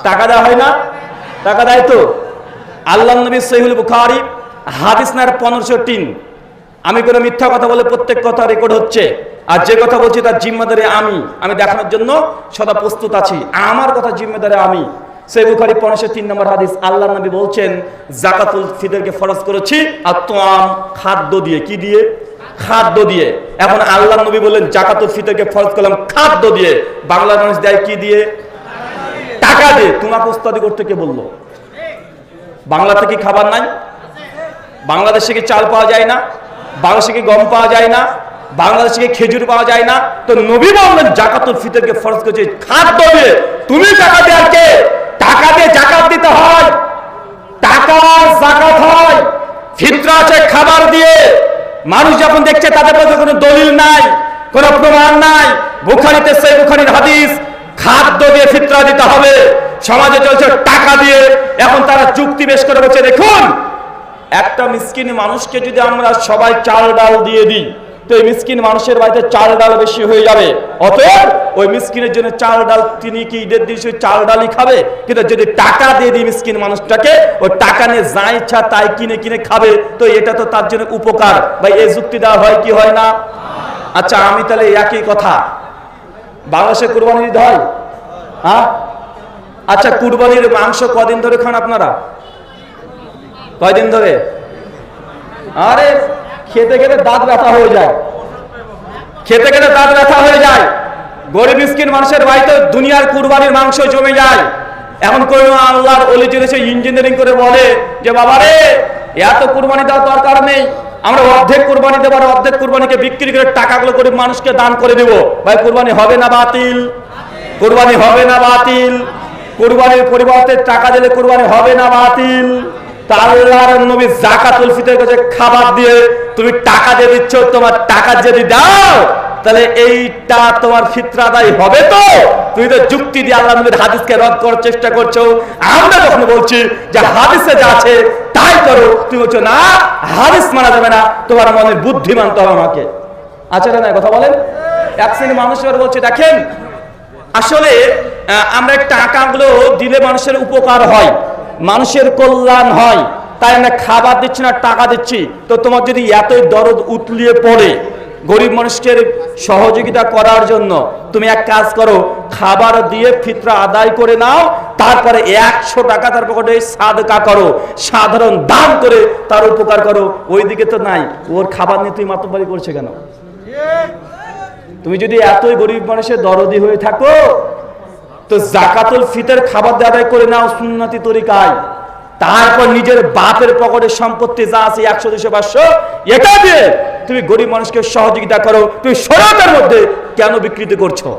টাকা দেওয়া হয় না? টাকা দেয় তো। আল্লাহর নবী সহিহুল বুখারী হাদিস নাম্বার 1503। আমি কোনো মিথ্যা কথা বলে প্রত্যেক কথা রেকর্ড হচ্ছে, আর যে কথা বলছি তার জিম্মেদারি আমি দেখানোর জন্য সদা প্রস্তুত আছি। আমার কথা জিম্মেদারি আমি। সহিহ বুখারী 1503 নম্বর হাদিস। আল্লাহর নবী বলছেন যাকাতুল ফিতরকে ফরজ করেছি আর তোয়াম খাদ্য দিয়ে। কি দিয়ে? খাদ্য দিয়ে। এখন আল্লাহর নবী বললেন যাকাতুল ফিতরকে ফরজ করলাম খাদ্য দিয়ে। বাংলার মানুষ দেয় কি দিয়ে? টাকা দিয়ে। তোমাকে উস্তাদি করতে কে বললো? বাংলাতে কি খাবার নাই? বাংলাদেশে কি চাল পাওয়া যায় না? বাংলাদেশে কি গম পাওয়া যায় না? বাংলাদেশে কি খেজুর পাওয়া যায় না? তো নবী বললেন যাকাতুল ফিতরকে ফরজ করেছে খাদ্য দিয়ে। তুমি টাকা দিয়ে আর কে? টাকা দিয়ে যাকাত দিতে হয়, টাকার যাকাত হয়। ফিতরা আছে খাবার দিয়ে। মানুষ যখন দেখছে তাদের কাছে কোনো দলিল নাই, কোনো প্রমাণ নাই। বুখারীতে সহিহ বুখারীর হাদিস, খাদ্য দিয়ে ফিতরা দিতে হবে। সমাজে চলছে টাকা দিয়ে। এখন তারা যুক্তি বেশ করে বলছে দেখুন, একটা মিসকিন মানুষকে যদি আমরা সবাই চাল ডাল দিয়ে দিই তো এই মিসকিন মানুষের বাড়িতে চাল ডাল বেশি হয়ে যাবে। অতএব ওই মিসকিনের জন্য চাল ডাল, তিনি কি ঈদের দিন চাল ডালই খাবে? কিন্তু যদি টাকা দিয়ে দিই মিসকিন মানুষটাকে, ওই টাকা নিয়ে যা ইচ্ছা তাই কিনে কিনে খাবে, তো এটা তো তার জন্য উপকার। ভাই এই যুক্তি দেওয়া হয় কি হয় না? আচ্ছা আমি তাহলে একই কথা, বাংলাদেশে কুরবানি ঈদ হয়? হ্যাঁ। আচ্ছা কুরবানির মাংস কদিন ধরে খান আপনারা? কয়দিন ধরে? আরে খেতে খেতে দাঁত ব্যথা হয়ে যায়, খেতে খেতে দাঁত ব্যথা হয়ে যায়। গরিব মিসকিন মানুষের বাড়িতে দুনিয়ার কুরবানির মাংস জমে যায়। এখন কোন আল্লাহর ওলি যদি সে ইঞ্জিনিয়ারিং করে বলে যে বাবা রে এত কুরবানি দেওয়ার দরকার নেই, আমরা অর্ধেক কুরবানি দেবো, আর অর্ধেক কুরবানিকে বিক্রি করে টাকাগুলো গরিব মানুষকে দান করে দেবো, ভাই কুরবানি হবে না বাতিল? কুরবানি হবে না বাতিল? কুরবানির পরিবর্তে টাকা দিলে কুরবানি হবে না বাতিল? আল্লাহর নবী যাকাতুল ফিতর কাছে খাবার দিয়ে তুমি টাকা দিয়ে দিচ্ছ, তোমার টাকা যদি দাও তাহলে এইটা তোমার ফিতরা আদায় হবে। তো তুমি তো যুক্তি দিয়ে আল্লাহর নবীর হাদিসকে রদ করার চেষ্টা করছো। আমরা যখন বলছি যে হাদিসে যা আছে তাই করো, তুমি বলছো না হাদিস মানা যাবে না, তোমার মনে বুদ্ধি মানতে হবে আমাকে। আচ্ছা না কথা বলেন। এক শ্রেণী মানুষের বলছে দেখেন আসলে আমরা টাকাগুলো দিলে মানুষের উপকার হয়, মানুষের কল্যাণ হয়, তাই আমরা খাবার দিচ্ছি না টাকা দিচ্ছি। তো তোমার যদি এতই দরদ উতলিয়ে পড়ে গরিব মানুষকে সহযোগিতা করার জন্য, তুমি এক কাজ করো, খাবার দিয়ে ফিতরা আদায় করে নাও, তারপরে 100 টাকা তার পকেটে সাদকা করো, সাধারণ দান করে তার উপকার করো। ওইদিকে তো নাই, ওর খাবার নিয়ে তুই মাতব্বরি করছে কেন? তুমি যদি এতই গরিব মানুষের দরদি হয়ে থাকো তো যাকাতুল ফিতর খাবার দিয়ে আদায় করে নাও সুন্নতি তরিকায়, তারপর নিজের বাপের পকেটের সম্পত্তি যা আছে 100 200 500 এটা দিয়ে তুমি গরিব মানুষকে সহযোগিতা করো। তুমি শরীয়তের মধ্যে কেন বিকৃতি করছো?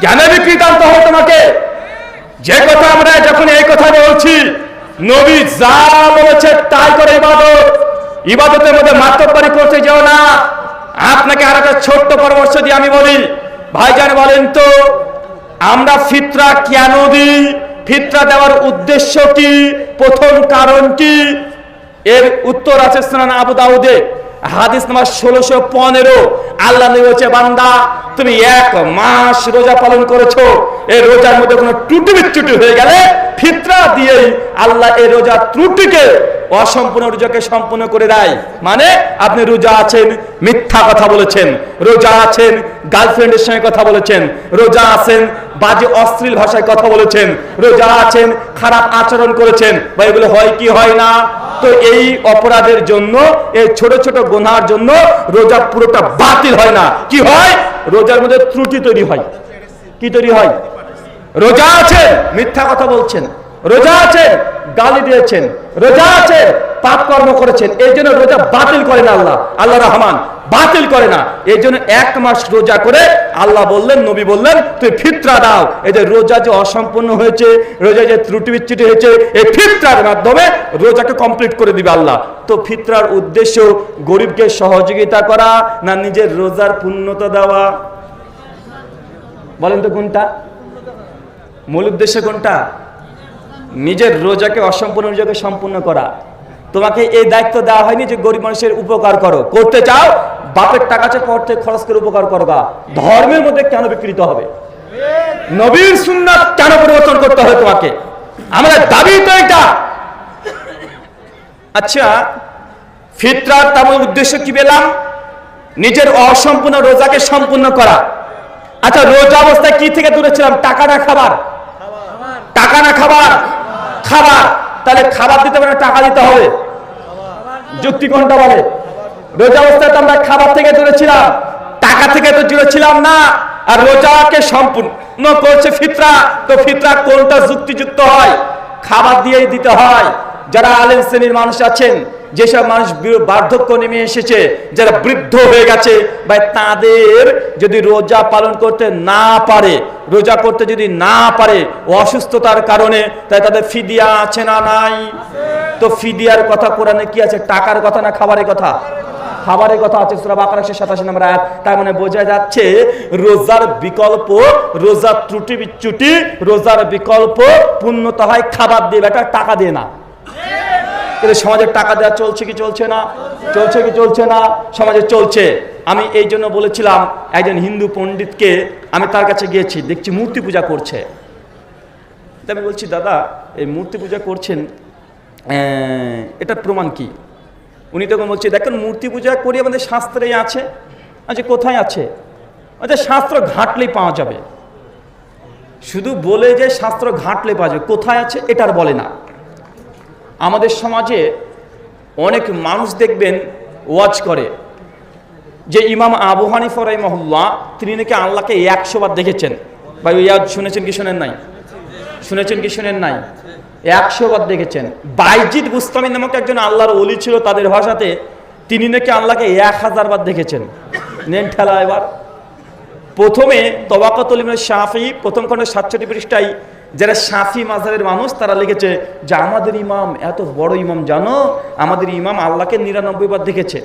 কেন বিকৃতি আনতে হবে তোমাকে? যে কথা আমরা যখন এই কথা বলছি, নবী যা বলেছে তাই করে ইবাদত, ইবাদতের মধ্যে মাতব্বরি করতে যাও না। আপনাকে আর একটা ছোট্ট পরামর্শ দিয়ে আমি বলি, ভাইজান বলেন তো আমরা ফিতরা কেন দিই? ফিতরা দেওয়ার উদ্দেশ্য কি? প্রথম কারণ কি? এর উত্তর আছে সুনান আবু দাউদে হাদিস নাম্বার 1615। আল্লাহ নবী বলেছে বান্দা তুমি 1 মাস রোজা পালন করেছো, এই রোজার মধ্যে কোনো ত্রুটি বিচ্যুতি হয়ে গেলে ফিতরা দিয়েই আল্লাহ এই রোজা ত্রুটিকে অসম্পূর্ণ রোজাকে সম্পূর্ণ করে দেয়। মানে আপনি রোজা আছেন মিথ্যা কথা বলেছেন, রোজা আছেন গার্লফ্রেন্ডের সঙ্গে কথা বলেছেন, রোজা আছেন বাজে অশ্লীল ভাষায় কথা বলেছেন, রোজা আছেন খারাপ আচরণ করেছেন, বা এগুলো হয় কি হয় না? তো এই অপরাধের জন্য, এই ছোট ছোট গুনার জন্য রোজা পুরোটা বাতিল হয় না। কি হয়? রোজার মধ্যে ত্রুটি তৈরি হয়। কি তৈরি হয়? রোজা আছে মিথ্যা কথা বলছেন, রোজা আছে গালি দিয়েছেন, রোজা আছে পাপ কর্ম করেছেন, এই জন্য রোজা বাতিল করে না আল্লাহ। আল্লাহ রহমান বাতিল করে না। এই জন্য 1 মাস রোজা করে আল্লাহ বললেন, নবী বললেন তুই ফিতরা দাও। এই যে রোজা যে অসম্পূর্ণ হয়েছে, রোজা যে ত্রুটি বিচ্যুতি হয়েছে, এই ফিতরার মাধ্যমে রোজাকে কমপ্লিট করে দিবে আল্লাহ। তো ফিতরার উদ্দেশ্য গরিবকে সহযোগিতা করা না নিজের রোজার পূর্ণতা দেওয়া? বলেন তো কোনটা মূল উদ্দেশ্য? কোনটা? নিজের রোজাকে অসম্পূর্ণ রোজাকে সম্পূর্ণ করা। তোমাকে এই দায়িত্ব দেওয়া হয়নি যে গরিব মানুষের উপকার করো, করতে চাও বাপের টাকা খরচ করে উপকার করবা। ধর্মের মধ্যে কেন বিকৃত হবে? নবীর সুন্নাত কেন পরিবর্তন করতে হয় তোমাকে? আমাদের দাবি তো এটা। আচ্ছা, ফিতরার তার উদ্দেশ্য কি পেলাম? নিজের অসম্পূর্ণ রোজাকে সম্পূর্ণ করা। আচ্ছা, রোজা অবস্থায় কি থেকে দূরে ছিলাম? টাকা না খাবার? টাকা না খাবার? খাবার। তাহলে খাবার দিতে পারে, টাকা দিতে হবে। যুক্তি কোনটা বলে? রোজা অবস্থায় তো আমরা খাবার থেকে দূরে ছিলাম, টাকা থেকে তো দূরে ছিলাম না। আর রোজাকে সম্পূর্ণ করছে ফিতরা, তো ফিতরা কোনটা যুক্তিযুক্ত হয়? খাবার দিয়েই দিতে হয়। যারা আলেম শ্রেণীর মানুষ আছেন, যেসব মানুষ বার্ধক্য নেমে এসেছে, যারা বৃদ্ধ হয়ে গেছে, ভাই তাদের যদি রোজা পালন করতে না পারে, রোজা করতে যদি না পারে অসুস্থতার কারণে, তাই তাদের ফিদিয়া আছে না নাই? তো ফিদিয়ার কথা কোরআনে কি আছে? টাকার কথা না খাবারের কথা? খাবারের কথা আছে, সূরা বাকারা 187 নম্বর আয়াত। তার মানে বোঝা যাচ্ছে রোজার বিকল্প, রোজার ত্রুটি বিচ্যুতি, রোজার বিকল্প পূর্ণতা হয় খাবার দিয়ে, বেটা টাকা দিয়ে না। কিন্তু সমাজের টাকা দেওয়া চলছে কি চলছে না? চলছে কি চলছে না? সমাজে চলছে। আমি এই জন্য বলেছিলাম, একজন হিন্দু পণ্ডিতকে আমি তার কাছে গিয়েছি, দেখছি মূর্তি পূজা করছে। আমি বলছি, দাদা এই মূর্তি পূজা করছেন, এটার প্রমাণ কি? উনি তখন বলছে, দেখেন মূর্তি পূজা করি আমাদের শাস্ত্রেই আছে। আচ্ছা, কোথায় আছে? আচ্ছা, শাস্ত্র ঘাঁটলেই পাওয়া যাবে। শুধু বলে যে শাস্ত্র ঘাঁটলে পাওয়া যাবে, কোথায় আছে এটার বলে না। আমাদের সমাজে অনেক মানুষ দেখবেন ওয়াজ করে যে ইমাম আবু হানিফা রাহিমাহুল্লাহ তিনি নাকি আল্লাহকে 100 বার দেখেছেন। ভাই ওই ওয়াজ শুনেছেন কি শোনেন নাই? শুনেছেন কি শোনেন নাই? 100 বার দেখেছেন। বাইজিদ বুস্তামি নামক একজন আল্লাহর ওলি ছিল, তাদের ভাষাতে তিনি নাকি আল্লাহকে 1000 বার দেখেছেন। নেন ঠেলা এবার। প্রথমে তবাকাতুল ইমাম শাফি প্রথম খণ্ডে 67 পৃষ্ঠায় যারা শাফি মাযহাবের মানুষ তারা লিখেছে যে আমাদের ইমাম এত বড় ইমাম, জানো আমাদের ইমাম আল্লাহকে 99 বার দেখেছে।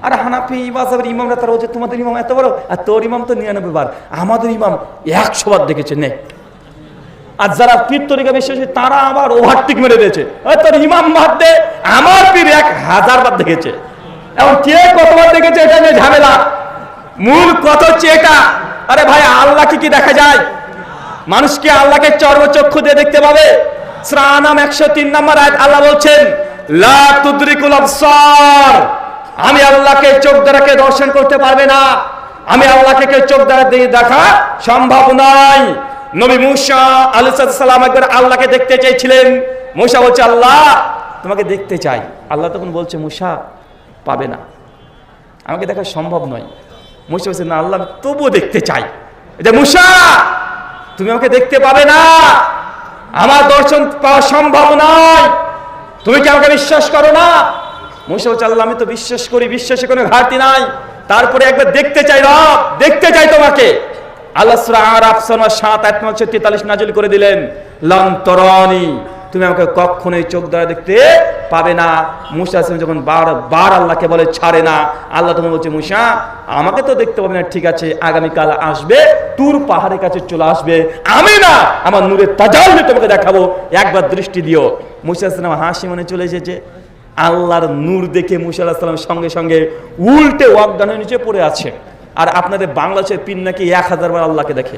আর হানাফি মাযহাবের ইমামরা তারা বলছে তোমাদের ইমাম এত বড় আর তোর ইমাম তো 99 বার, আমাদের ইমাম 100 বার দেখেছে। নে, আর যারা পীর তরিকা বিশ্বাসী তারা আবার ওভারটেক মেরে দিয়েছে, তোর ইমাম বাদ দে, আমার পীর 1000 বার দেখেছে। এখন কে কতবার দেখেছে এটা নিয়ে ঝামেলা। মূল কথা হচ্ছে এটা, আরে ভাই আল্লাহকে কি দেখা যায়? মানুষ কি আল্লাহকে চর্মচক্ষু দিয়ে দেখতে পাবে? সূরা আনাম 103 নম্বর আয়াত আল্লাহ বলছেন লা তুদরিকুল আবসার, আমি আল্লাহকে চোখ দ্বারাকে দর্শন করতে পারবে না, আমি আল্লাহকে চোখ দ্বারা দিয়ে দেখা সম্ভব নয়। নবী মূসা আলাইহিস সালাম একবার আল্লাহকে দেখতে চাইছিলেন। মূসা বলছে আল্লাহ তোমাকে দেখতে চাই। আল্লাহ তখন বলছে মূসা পাবে না, আমাকে দেখা সম্ভব নয়। মূসা বলছে না আল্লাহ তবুও দেখতে চাই। যে মূসা তুমি আমাকে দেখতে পাবে না, আমার দর্শন পাওয়া সম্ভব নয়, তুমি কি আমাকে বিশ্বাস করো না? মূসা বলছে আল্লাহ আমি তো বিশ্বাস করি, বিশ্বাসে কোনো ঘাটতি নাই, তারপরে একবার দেখতে চাই, রব দেখতে চাই তোমাকে। আল্লাহ সূরা আরাফ 7 আয়াত 43 নাযিল করে দিলেন লান তারানি, তুমি আমাকে কখনোই চোখ দ্বারা দেখতে পাবে না। মূসা আলাইহিস যখন বারবার আল্লাহকে বলে ছাড়ে না, আল্লাহ তখন বলছে মূসা আমাকে তো দেখতে পাবে না, ঠিক আছে আগামীকাল আসবে, তুর পাহাড়ের কাছে চলে আসবে, আমি না আমার নূরের তাজাল্লি তোমাকে দেখাবো, একবার দৃষ্টি দিও। মূসা আলাইহিস সালাম হাসি মনে চলে এসেছে। আল্লাহর নূর দেখে মূসা আলাইহিস সালাম সঙ্গে সঙ্গে উল্টে অজ্ঞানের নিচে পড়ে আছে। আর আপনাদের বাংলাদেশের পীর নাকি 1000 বার আল্লাহকে দেখে।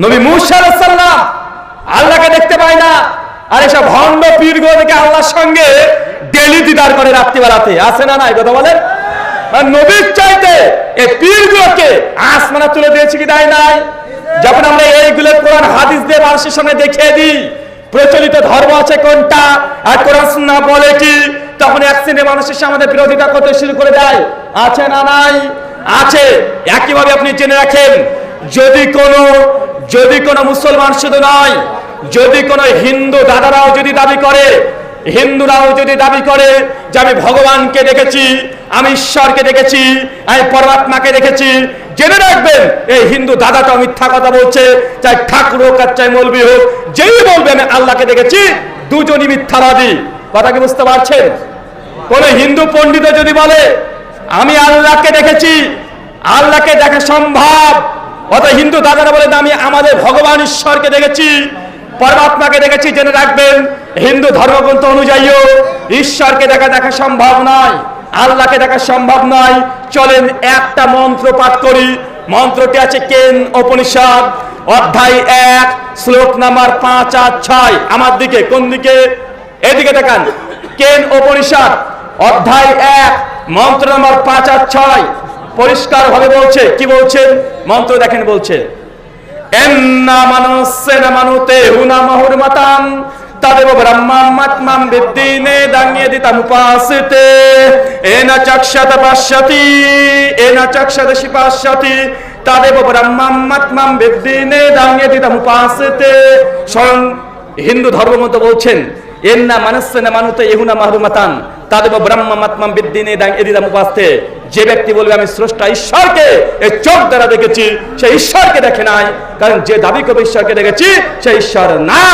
নবী মূসা আলাইহিস সালাম আল্লাহকে দেখতে পায় না, আর এসব ভণ্ড পীরগুলো থেকে আল্লাহর সঙ্গে ডেলি দিদার করে রাত্রিবেলাতে, আছে না নাই কথা বলেন? নবীর চাইতে এই পীরগুলোকে আসমানে তুলে দিয়েছে কি দেয় নাই? যখন আমরা এইগুলো কোরআন হাদিস দিয়ে মানুষের সামনে দেখিয়ে দিই প্রচলিত ধর্ম আছে কোনটা আর কোরআন সুন্নাহ বলে কি, তখন এক শ্রেণীর মানুষের সামনে আমাদের বিরোধিতা করতে শুরু করে দেয়, আছে না নাই? আছে। একইভাবে আপনি জেনে রাখেন, যদি কোনো মুসলমান শুধু নয়, যদি কোনো হিন্দু দাদারাও যদি দাবি করে, হিন্দুরাও যদি দাবি করে যে আমি ভগবানকে দেখেছি, আমি ঈশ্বরকে দেখেছি, আমি পরমাত্মাকে দেখেছি, জেনে রাখবেন এই হিন্দু দাদাটা মিথ্যা কথা বলছে। চাই ঠাকুর হোক আর চাই মৌলবি হোক, যেই বলবে আমি আল্লাহকে দেখেছি, দুজনই মিথ্যাবাদী। কথা কি বুঝতে পারছেন? কোন হিন্দু পণ্ডিত যদি বলে আমি আল্লাহকে দেখেছি, আল্লাহকে দেখা সম্ভব, অথবা হিন্দু দাদারা বলে আমি আমাদের ভগবান ঈশ্বরকে দেখেছি, পরমাত্মাকে দেখেছি, জেনে রাখবেন হিন্দু ধর্মগ্রন্থ অনুযায়ীও ঈশ্বরকে দেখা সম্ভব নয়, আল্লাহকে দেখা সম্ভব নয়। চলেন একটা মন্ত্র পাঠ করি, মন্ত্রটি আছে কেন উপনিষদ অধ্যায় 1 শ্লোক নাম্বার 5 আর 6। আমার দিকে, কোন দিকে? এদিকে তাকান। কেন উপনিষদ অধ্যায় 1 মন্ত্র নাম্বার 5 আর 6 পরিষ্কার ভাবে বলছে। কি বলছেন? মন্ত্র দেখেন, বলছে এন্না মানুষেন মানুতে হুনা মহুরমাতাম তাদেব ব্রহ্মাত্মাম বিদ্দিনে দাঙ্গে দিতাম উপাসিতে এনা চক্ষত পশ্যতি এনা চক্ষত শিপাশ্যতি তাদেব ব্রহ্মাত্মাম বিদ্দিনে দাঙ্গে দিতাম উপাসিতে। স্বয়ং হিন্দু ধর্মমত বলছেন এন্না মানুষেন মানুতে ইহুনা মহুরমাতাম তাদেব ব্রহ্মাত্মাম বিদ্দিনে দাঙ্গে দিতাম উপাসিতে। যে ব্যক্তি বলবে আমি স্রষ্টা ঈশ্বরকে এই চোখ দ্বারা দেখেছি, সে ঈশ্বরকে দেখে নাই। কারণ যে দাবি করবে ঈশ্বরকে দেখেছি, সে ঈশ্বর না।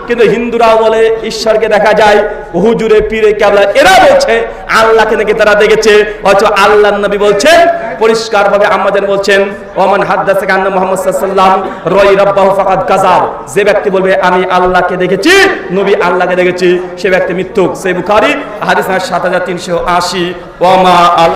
কিন্তু হিন্দুরাও বলে ঈশ্বরকে দেখা যায়, হুজুরে পীরে কেবলা এরা বলছে আল্লাহকে নাকি তারা দেখেছে। অথচ আল্লাহর নবী বলছেন পরিষ্কার ভাবে, আমাদের বলছেন ওমান হাদাসাকা আন্না মুহাম্মদ সাল্লাল্লাহু আলাইহি ওয়াসাল্লাম রাই রাব্বাহু ফাকাদ কাযাব। যে ব্যক্তি বলবে আমি আল্লাহকে দেখেছি, নবী আল্লাহকে দেখেছি, সে ব্যক্তি মিথ্যুক। সহিহ বুখারী হাদিস 7380। ওয়া মা